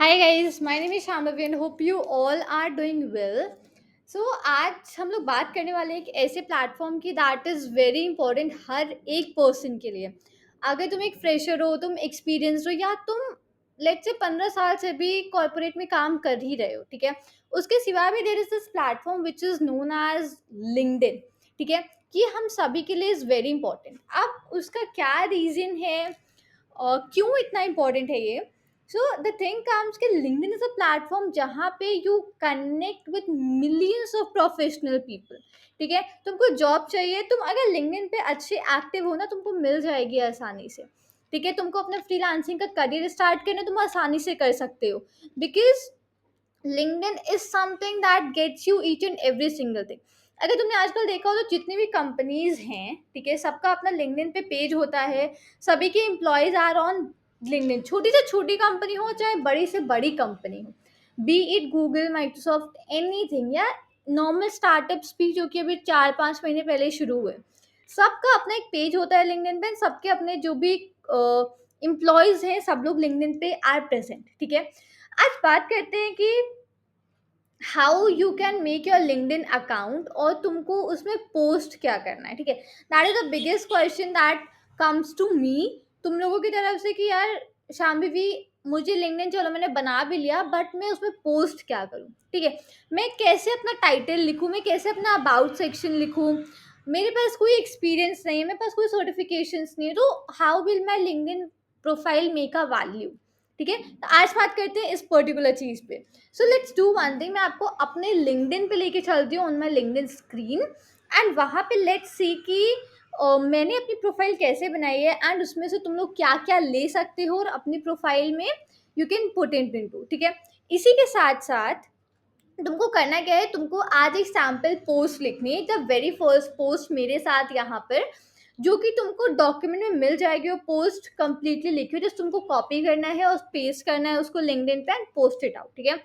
Hi guys, my name is Shambhavi and hope you all are doing well. So आज हम लोग बात करने वाले हैं एक ऐसे प्लेटफॉर्म की दैट इज़ वेरी इंपॉर्टेंट हर एक पर्सन के लिए। अगर तुम एक फ्रेशर हो, तुम एक्सपीरियंस्ड हो, या तुम लेट्स से 15 साल से भी कॉर्पोरेट में काम कर ही रहे हो, ठीक है। उसके सिवा भी there is this platform which is known as LinkedIn, ठीक है। कि हम सभी के लिए इज़ वेरी इंपॉर्टेंट। अब उसका क्या रीज़न है क्यों इतना इम्पोर्टेंट है ये। सो द थिंग कम्स कि लिंक्डइन इज अ प्लेटफॉर्म जहाँ पे you connect with millions of professional people, ठीक है। तुमको जॉब चाहिए, तुम अगर लिंक्डइन पे अच्छे एक्टिव हो ना, तुमको मिल जाएगी आसानी से, ठीक है। तुमको अपना फ्रीलांसिंग का करियर स्टार्ट करना तुम आसानी से कर सकते हो, because LinkedIn is something that gets you each and every single thing. अगर तुमने आजकल देखा हो तो जितनी भी कंपनीज हैं, ठीक है, सबका अपना लिंक्डइन पे पेज होता है। सभी के एम्प्लॉयज आर ऑन लिंक्डइन, छोटी से छोटी कंपनी हो चाहे बड़ी से बड़ी कंपनी हो, B it Google, Microsoft, anything, या नॉर्मल स्टार्टअप्स भी जो कि अभी 4-5 महीने पहले शुरू हुए। सबका अपना एक पेज होता है लिंक्डइन पे, सबके अपने जो भी एम्प्लॉयज हैं सब लोग लिंक्डइन पे आर प्रेजेंट, ठीक है। आज बात करते हैं कि how you can make your LinkedIn account और तुमको उसमें पोस्ट क्या करना है, ठीक है। That is the biggest question that comes to me, तुम लोगों की तरफ से, कि यार शाम्भी भी, मुझे लिंक्डइन चलो मैंने बना भी लिया, बट मैं उसमें पोस्ट क्या करूँ, ठीक है। मैं कैसे अपना टाइटल लिखूँ, मैं कैसे अपना अबाउट सेक्शन लिखूँ। मेरे पास कोई एक्सपीरियंस नहीं है, मेरे पास कोई सर्टिफिकेशंस नहीं है, तो how will my LinkedIn profile make a value, ठीक है। तो आज बात करते हैं इस पर्टिकुलर चीज़ पे। So let's do one thing, मैं आपको अपने लिंक्डइन पे लेके चलती हूँ, on my LinkedIn screen, and वहाँ पे लेट्स सी कि मैंने अपनी प्रोफाइल कैसे बनाई है, एंड उसमें से तुम लोग क्या क्या ले सकते हो और अपनी प्रोफाइल में you can put it into, ठीक है। इसी के साथ साथ तुमको करना क्या है, तुमको आज एक सैम्पल पोस्ट लिखनी है, द वेरी फर्स्ट पोस्ट मेरे साथ यहाँ पर, जो कि तुमको डॉक्यूमेंट में मिल जाएगी। वो पोस्ट कंप्लीटली लिखी हुई, जस्ट तुमको कॉपी करना है और पेस्ट करना है उसको लिंक्डइन पे एंड पोस्ट इट आउट, ठीक है।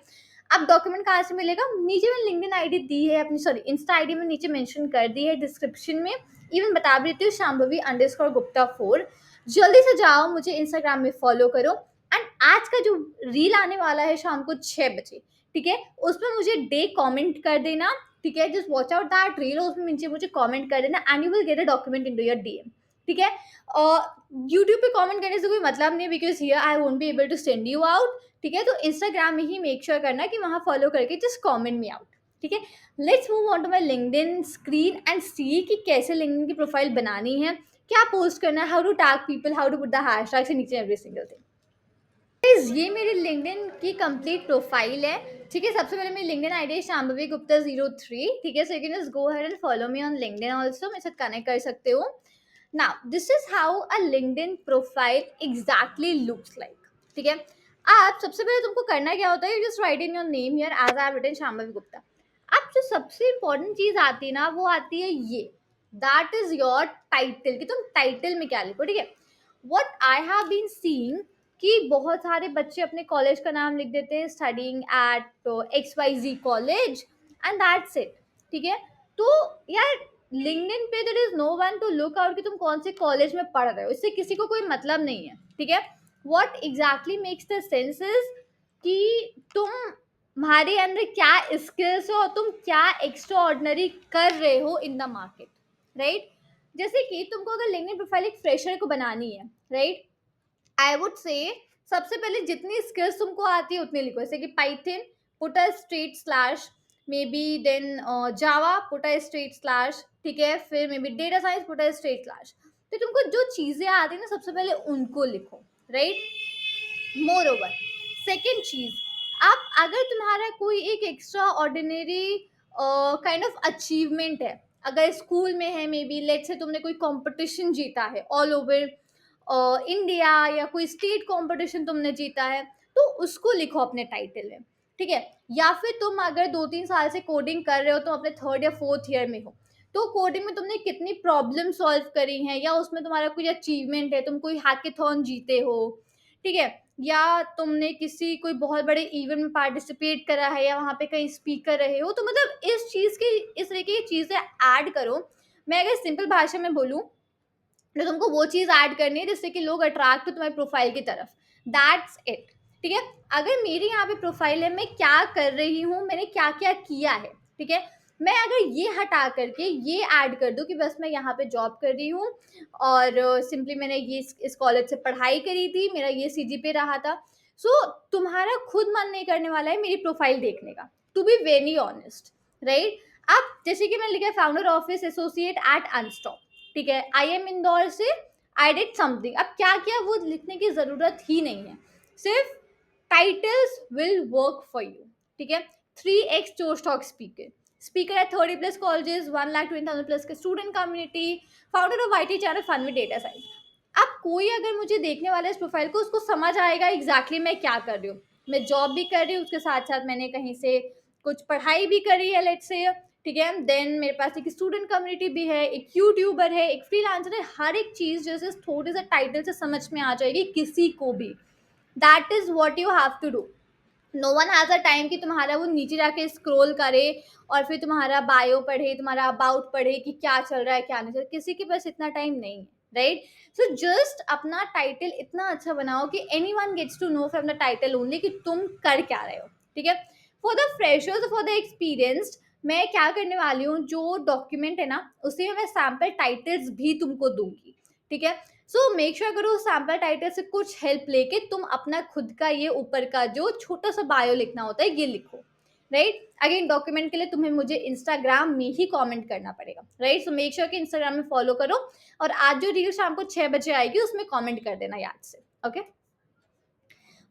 अब डॉक्यूमेंट कहाँ से मिलेगा, नीचे में लिंक्डइन आईडी दी है अपनी, सॉरी इंस्टा आईडी में नीचे मेंशन कर दी है डिस्क्रिप्शन में, इवन बता भी देती हूँ, शाम्भवी अंडरस्कोर गुप्ता 4। जल्दी से जाओ, मुझे इंस्टाग्राम में फॉलो करो, एंड आज का जो रील आने वाला है शाम को 6 बजे, ठीक है, उसमें मुझे डे कमेंट कर देना, ठीक है। Just watch out that reel, उसमें नीचे मुझे कमेंट कर देना and you will get a document into your DM, ठीक है। और यूट्यूब पे कमेंट करने से कोई मतलब नहीं, because here I won't be able to send you out, ठीक है। तो इंस्टाग्राम में ही मेक श्योर करना कि वहाँ फॉलो करके जस्ट कमेंट मी आउट, ठीक है। Let's move on to my LinkedIn screen and see कि कैसे लिंक्डइन की प्रोफाइल बनानी है, क्या पोस्ट करना है, how to tag people, how to put the hashtag से नीचे एवरी सिंगल थिंग। गाइस, ये मेरी लिंक्डइन की कंप्लीट प्रोफाइल है, ठीक है। सबसे पहले मेरी लिंक्डइन आईडी है शाम्भवी गुप्ता 03, ठीक है। So you can just go ahead and follow me on LinkedIn also, मेरे साथ कनेक्ट कर सकते हो। Now this is how a LinkedIn profile exactly looks like, ठीक है। आप सबसे पहले तुमको करना क्या होता है, just write in your name here as I have written Shambhavi Gupta. अब जो सबसे इंपॉर्टेंट चीज आती है ना, वो आती है ये, दैट इज योर टाइटल, कि तुम टाइटल में क्या लिखो, ठीक है। What I have been seeing कि बहुत सारे बच्चे अपने कॉलेज का नाम लिख देते हैं, studying at XYZ college, and that's it, ठीक है। तो यार लिंक्डइन पे there is no one to look out कि तुम कौन से कॉलेज में पढ़ रहे हो, इससे किसी को कोई मतलब नहीं है, ठीक है। What exactly makes the sense is कि तुम्हारे अंदर क्या स्किल्स हो और तुम क्या एक्स्ट्रा ऑर्डिनरी कर रहे हो इन द मार्केट, राइट। जैसे कि तुमको अगर लिंक्डइन प्रोफाइल एक फ्रेशर को बनानी है, राइट, आई वुड से सबसे पहले जितनी स्किल्स तुमको आती है उतनी लिखो, जैसे कि Python put a straight slash, maybe then Java put a straight slash, ठीक है। फिर maybe data science put a straight slash. तो तुमको जो चीज़ें आती है ना, सबसे पहले उनको लिखो, राइट। मोर ओवर, सेकेंड चीज, आप अगर तुम्हारा कोई एक extra ordinary kind of achievement है, अगर स्कूल में है, मे बी लेट से तुमने कोई कंपटीशन जीता है ऑल ओवर इंडिया, या कोई स्टेट कंपटीशन तुमने जीता है, तो उसको लिखो अपने टाइटल में, ठीक है। या फिर तुम अगर 2-3 साल से कोडिंग कर रहे हो, तुम अपने 3rd या 4th ईयर में हो, तो कोडिंग में तुमने कितनी प्रॉब्लम सॉल्व करी हैं, या उसमें तुम्हारा कोई अचीवमेंट है, तुम कोई हैकेथॉन जीते हो, ठीक है। या तुमने किसी कोई बहुत बड़े इवेंट में पार्टिसिपेट करा है, या वहाँ पे कहीं स्पीकर रहे हो, तो मतलब इस चीज़ की, इस तरह की चीज़ें ऐड करो। मैं अगर सिंपल भाषा में बोलूँ, तो तुमको वो चीज़ ऐड करनी है जिससे कि लोग अट्रैक्ट हो तुम्हारी प्रोफाइल की तरफ, दैट्स इट। ठीक है? अगर मेरी यहाँ पे प्रोफाइल है, मैं क्या कर रही हूँ, मैंने क्या क्या किया है, ठीक है? मैं अगर ये हटा करके ये ऐड कर दूँ कि बस मैं यहाँ पे जॉब कर रही हूँ और सिंपली मैंने ये इस कॉलेज से पढ़ाई करी थी, मेरा ये सीजीपीए रहा था, सो तुम्हारा खुद मन नहीं करने वाला है मेरी प्रोफाइल देखने का, to be very honest, right? अब जैसे कि मैंने लिखा है founder office associate at Unstop, ठीक है, आई एम इंदौर से, आई डिड समथिंग, अब क्या किया वो लिखने की जरूरत ही नहीं है, सिर्फ titles will work for you, ठीक है? 3x to stock speaker, speaker at 30+ colleges, 1,20,000 plus के student community, founder of IT channel fun with data science. अब कोई अगर मुझे देखने वाला है इस प्रोफाइल को, उसको समझ आएगा एग्जैक्टली मैं क्या कर रही हूँ, मैं जॉब भी कर रही हूँ, उसके साथ साथ मैंने कहीं से कुछ पढ़ाई भी करी है, लेट्स से, ठीक है, देन मेरे पास एक स्टूडेंट कम्युनिटी भी है, एक यूट्यूबर है, एक फ्रीलांसर है, हर एक चीज जैसे थोड़े से टाइटल से समझ में आ जाएगी किसी को भी। That is what you have to do. No one has a time कि तुम्हारा वो नीचे जाके स्क्रॉल करे और फिर तुम्हारा बायो पढ़े, तुम्हारा अबाउट पढ़े कि क्या चल रहा है क्या नहीं चल रहा, किसी के पास इतना टाइम नहीं है, राइट? सो जस्ट अपना टाइटल इतना अच्छा बनाओ कि anyone gets to know from the title only कि तुम कर क्या रहे हो, ठीक है? For the freshers, for the experienced, मैं क्या करने वाली हूँ, जो डॉक्यूमेंट है ना उसे मैं सैम्पल टाइटल्स भी तुमको दूंगी, ठीक है? सो मेक श्योर करो सैम्पल टाइटल से कुछ हेल्प लेके तुम अपना खुद का ये ऊपर का जो छोटा सा बायो लिखना होता है ये लिखो, राइट? अगेन डॉक्यूमेंट के लिए तुम्हें मुझे इंस्टाग्राम में ही कमेंट करना पड़ेगा, राइट? सो मेक श्योर कि इंस्टाग्राम में फॉलो करो और आज जो रील शाम को 6 बजे आएगी उसमें कमेंट कर देना याद से, ओके?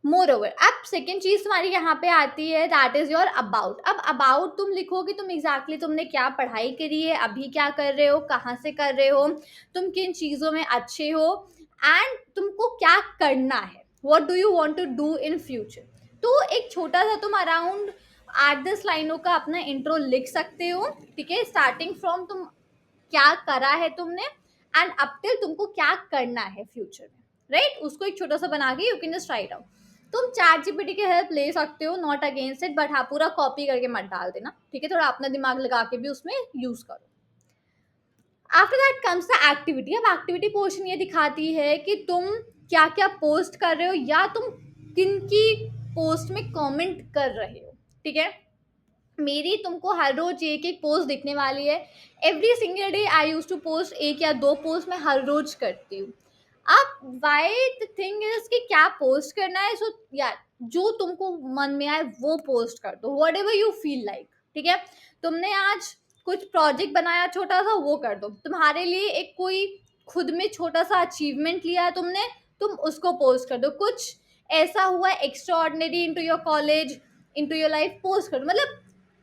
मोर ओवर, अब सेकेंड चीज तुम्हारी यहाँ पे आती है, दैट इज योर अबाउट। अब अबाउट तुम लिखो कि तुम एग्जैक्टली तुमने क्या पढ़ाई करी है, अभी क्या कर रहे हो, कहाँ से कर रहे हो, तुम किन चीजों में अच्छे हो, एंड तुमको क्या करना है, what do you want to do in future. तो एक छोटा सा तुम अराउंड 8-10 लाइनों का अपना इंट्रो लिख सकते हो, ठीक है? स्टार्टिंग फ्रॉम तुम क्या करा है तुमने एंड अप टिल तुमको क्या करना है फ्यूचर में, राइट? उसको एक छोटा सा बना के you can just right out. तुम चैट जीपीटी की हेल्प ले सकते हो, नॉट अगेंस्ट इट, बट हाँ पूरा कॉपी करके मत डाल देना, ठीक है? थोड़ा अपना दिमाग लगा के भी उसमें यूज करो। After that comes the activity. अब एक्टिविटी पोर्शन ये दिखाती है कि तुम क्या क्या पोस्ट कर रहे हो या तुम किन की पोस्ट में कमेंट कर रहे हो, ठीक है? मेरी तुमको हर रोज एक एक पोस्ट दिखने वाली है, every single day I use to post 1 या 2 पोस्ट मैं हर रोज करती हूँ। अब वाई द थिंग इज कि क्या पोस्ट करना है, सो यार जो तुमको मन में आए वो पोस्ट कर दो, what ever you feel like, ठीक है? तुमने आज कुछ प्रोजेक्ट बनाया छोटा सा, वो कर दो। तुम्हारे लिए एक कोई खुद में छोटा सा अचीवमेंट लिया है तुमने, तुम उसको पोस्ट कर दो। कुछ ऐसा हुआ extraordinary into your college, into your life, post कर दो। मतलब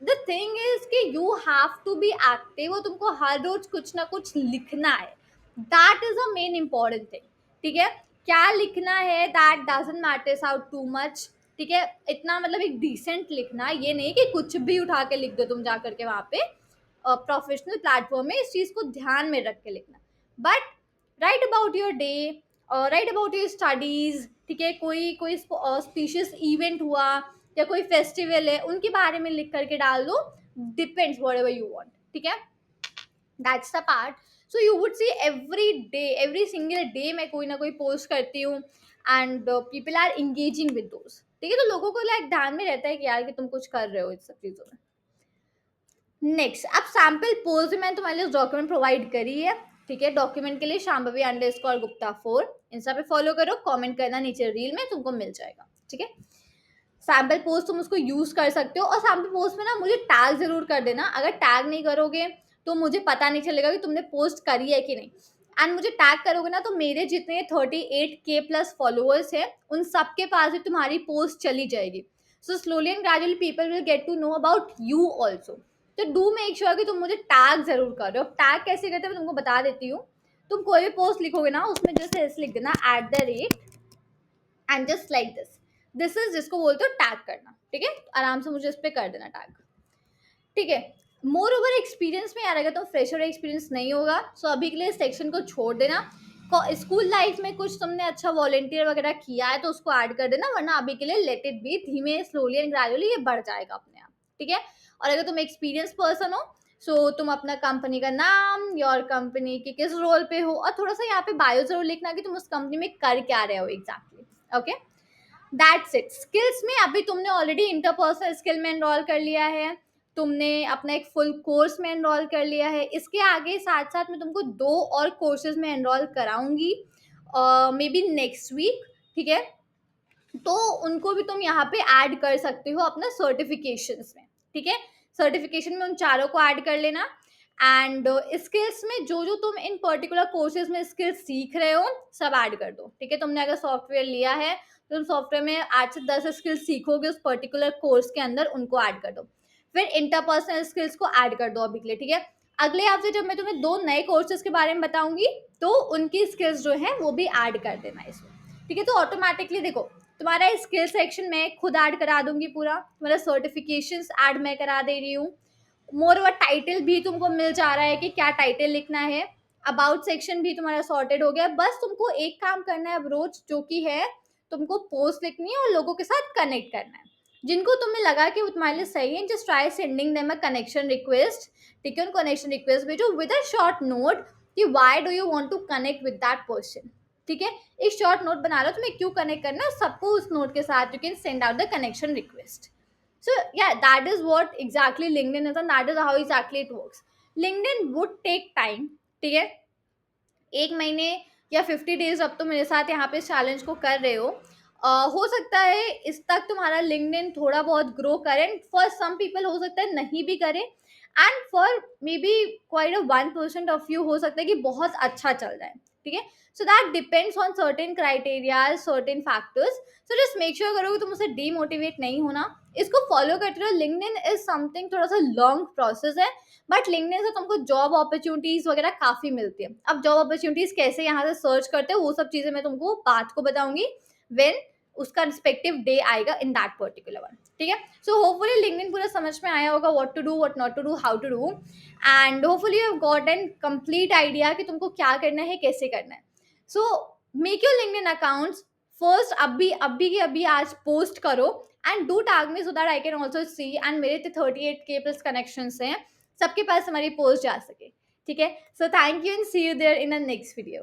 द थिंग इज कि you have to be active, और तुमको हर रोज कुछ ना कुछ लिखना है, that is a main important thing, ठीक है? क्या लिखना है that doesn't matters out too much, ठीक है? इतना मतलब एक डिसेंट लिखना, ये नहीं कि कुछ भी उठा के लिख दो तुम जा करके वहां पे प्रोफेशनल प्लेटफॉर्म में, इस चीज को ध्यान में रख के लिखना। But right about your day, right about your studies, ठीक है? कोई कोई स्पीशियस इवेंट हुआ या कोई फेस्टिवल है उनके बारे में लिख करके डाल दो, depends whatever you want, ठीक है? That's the part. So you would see every day, every single day मैं कोई ना कोई पोस्ट करती हूँ and people are engaging with those, ठीक है? तो लोगों को लाइक ध्यान में रहता है कि यार कि तुम कुछ कर रहे हो इस सब चीज़ों में। नेक्स्ट, अब सैम्पल पोज भी मैंने तुम्हारे लिए डॉक्यूमेंट प्रोवाइड करी है, ठीक है? डॉक्यूमेंट के लिए शांभवी_गुप्ता 4 इंस्टा पे फॉलो करो, कमेंट करना नीचे रील में, तुमको मिल जाएगा, ठीक है? सैम्पल पोस्ट तुम उसको यूज कर सकते हो, और सैम्पल पोस्ट में ना मुझे टैग जरूर कर देना, अगर टैग नहीं करोगे तो मुझे पता नहीं चलेगा कि तुमने पोस्ट करी है कि नहीं। एंड मुझे टैग करोगे ना तो मेरे जितने 38K प्लस फॉलोअर्स हैं उन सबके पास भी तुम्हारी पोस्ट चली जाएगी। So slowly and gradually people will get to know about you also. तो डू मेक श्योर कि तुम मुझे टैग जरूर करो। टैग कैसे करते हैं मैं तुमको बता देती हूँ। तुम कोई भी पोस्ट लिखोगे ना उसमें जैसे ऐसे लिख देना @ and just like this is जिसको बोलते हो टैग करना, ठीक है? आराम से मुझे इस पे कर देना टैग, ठीक है? मोर ओवर एक्सपीरियंस में यार अगर तो फ्रेशर एक्सपीरियंस नहीं होगा सो अभी के लिए इस सेक्शन को छोड़ देना। स्कूल लाइफ में कुछ तुमने अच्छा वॉलेंटियर वगैरह किया है तो उसको ऐड कर देना, वरना अभी के लिए लेट इट बी, धीमे स्लोली एंड ग्रेजुअली ये बढ़ जाएगा अपने आप, ठीक है? और अगर तुम एक्सपीरियंस पर्सन हो सो तुम अपना कंपनी का नाम, योर कंपनी के किस रोल पे हो, और थोड़ा सा यहाँ पे बायो जरूर लिखना कि तुम उस कंपनी में कर क्या रहे हो exactly, okay? That's it. Skills में अभी तुमने ऑलरेडी इंटरपर्सनल स्किल में एनरोल कर लिया है, तुमने अपना एक फुल कोर्स में एनरोल कर लिया है। इसके आगे साथ साथ मैं तुमको 2 और कोर्सेज में एनरोल कराऊंगी, मे बी नेक्स्ट वीक, ठीक है? तो उनको भी तुम यहाँ पे ऐड कर सकते हो अपना सर्टिफिकेशंस में, ठीक है? सर्टिफिकेशन में उन चारों को ऐड कर लेना। एंड स्किल्स में जो जो तुम इन पर्टिकुलर कोर्सेज में स्किल्स सीख रहे हो सब ऐड कर दो, ठीक है? तुमने अगर सॉफ्टवेयर लिया है तो तुम सॉफ्टवेयर में 8 से 10 स्किल्स सीखोगे उस पर्टिकुलर कोर्स के अंदर, उनको ऐड कर दो। फिर इंटरपर्सनल स्किल्स को ऐड कर दो अभी के लिए, ठीक है? अगले हफ्ते जब मैं तुम्हें 2 नए कोर्सेज के बारे में बताऊंगी तो उनकी स्किल्स जो है वो भी ऐड कर देना इसमें, ठीक है? तो ऑटोमेटिकली देखो, तुम्हारा स्किल सेक्शन में खुद ऐड करा दूंगी पूरा, तुम्हारा सर्टिफिकेशंस ऐड मैं करा दे रही हूँ। मोर ओवर टाइटल भी तुमको मिल जा रहा है कि क्या टाइटल लिखना है। अबाउट सेक्शन भी तुम्हारा सॉर्टेड हो गया। बस तुमको एक काम करना है अब रोज, जो कि है तुमको पोस्ट लिखनी है और लोगों के साथ कनेक्ट करना है। जिनको तुम्हें लगा कि वो तुम्हारे लिए सही है, just try sending them a connection request, ठीक है? उनको कनेक्शन रिक्वेस्ट भेजो विद अ शॉर्ट नोट कि why do you want to connect with that person, ठीक है? एक शॉर्ट नोट बना लो तुम्हें क्यों कनेक्ट करना है, सबको उस नोट के साथ you can send out the connection request. So yeah, that is what exactly LinkedIn is, and that is how exactly it works. LinkedIn would take time, ठीक है? 1 महीने या 50 डेज अब तो मेरे साथ यहाँ पे इस चैलेंज को कर रहे हो। हो सकता है इस तक तुम्हारा लिंक्डइन थोड़ा बहुत ग्रो करे, फॉर सम पीपल हो सकता है नहीं भी करे, and for may be quite a 1% of you हो सकता है कि बहुत अच्छा चल जाए, ठीक है? So that depends on certain criteria, certain factors. So just make sure करो कि तुम उसे डीमोटिवेट नहीं होना, इसको फॉलो करते रहो। लिंक्डइन इज समथिंग थोड़ा सा लॉन्ग प्रोसेस है, बट लिंक्डइन से तुमको जॉब अपॉर्चुनिटीज वगैरह काफी मिलती है। अब जॉब अपॉर्चुनिटीज कैसे यहाँ से सर्च करते हो वो सब चीजें मैं तुमको बात को बताऊंगी व्हेन उसका रिस्पेक्टिव डे आएगा इन दैट पर्टिकुलर वन, ठीक है? सो होपफुली लिंक्डइन पूरा समझ में आया होगा, what to do, what not to do, how to do, and hopefully you have got an complete idea कि तुमको क्या करना है, कैसे करना है। So make your LinkedIn accounts first, अभी के अभी आज पोस्ट करो and do tag me so that I can also see, and मेरे 38K प्लस कनेक्शन हैं, सबके पास हमारी पोस्ट जा सके, ठीक है? So thank you and see you there in the next video.